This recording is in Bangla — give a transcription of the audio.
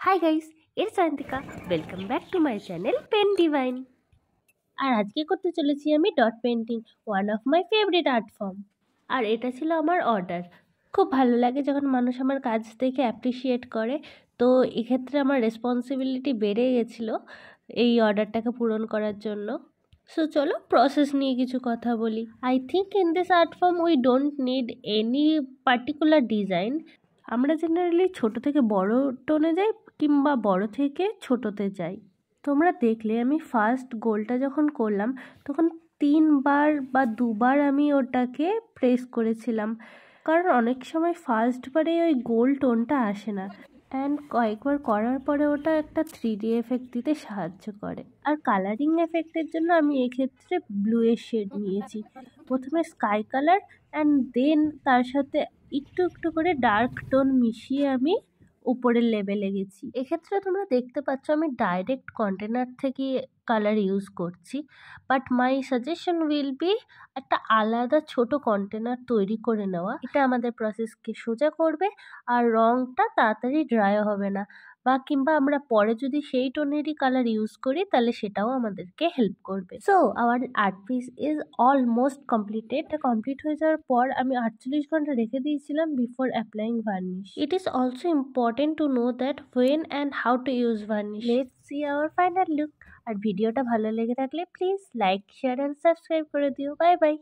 হাই গাইস, এর Sayantika. Welcome back to my channel pen divine. আর আজকে করতে চলেছি আমি dot painting, one of my favourite art form. আর এটা ছিল আমার অর্ডার। খুব ভালো লাগে যখন মানুষ আমার কাজ দেখে অ্যাপ্রিসিয়েট করে। তো এক্ষেত্রে আমার রেসপন্সিবিলিটি বেড়ে গেছিলো এই অর্ডারটাকে পূরণ করার জন্য। সো চলো প্রসেস নিয়ে কিছু কথা বলি। I think in this art form we don't need any particular design. আমরা জেনারেলি ছোট থেকে বড় টোনে যাই কিংবা বড় থেকে ছোটোতে যাই। তোমরা দেখলে আমি ফার্স্ট গোলটা যখন করলাম তখন 3বার বা 2বার আমি ওটাকে প্রেস করেছিলাম, কারণ অনেক সময় ফার্স্টবারে ওই গোল টোনটা আসে না, অ্যান্ড কয়েকবার করার পরে ওটা একটা 3D এফেক্ট দিতে সাহায্য করে। আর কালারিং এফেক্টের জন্য আমি এক্ষেত্রে ব্লুয়ের শেড নিয়েছি। প্রথমে স্কাই কালার অ্যান্ড দেন তার সাথে একটু একটু করে ডার্ক টোন মিশিয়ে আমি উপরের লেভেলে গেছি। এক্ষেত্রে তোমরা দেখতে পাচ্ছ আমি ডাইরেক্ট কন্টেনার থেকে কালার ইউজ করছি, but my suggestion will be একটা আলাদা ছোট কন্টেনার তৈরি করে নেওয়া। এটা আমাদের প্রসেসকে সোজা করবে আর রঙটা তাড়াতাড়ি ড্রাই হবে না, বা কিংবা আমরা পরে যদি সেই টোনেরই কালার ইউজ করি তাহলে সেটাও আমাদেরকে হেল্প করবে। So our art piece is almost completed. এটা কমপ্লিট হয়ে যাওয়ার পর আমি 48 ঘন্টা রেখে দিয়েছিলাম before applying varnish. It is also important to know that when and how to use varnish. Let's see our final look. আর ভিডিওটা ভালো লেগে থাকলে please like, share and subscribe করে দিও। Bye by.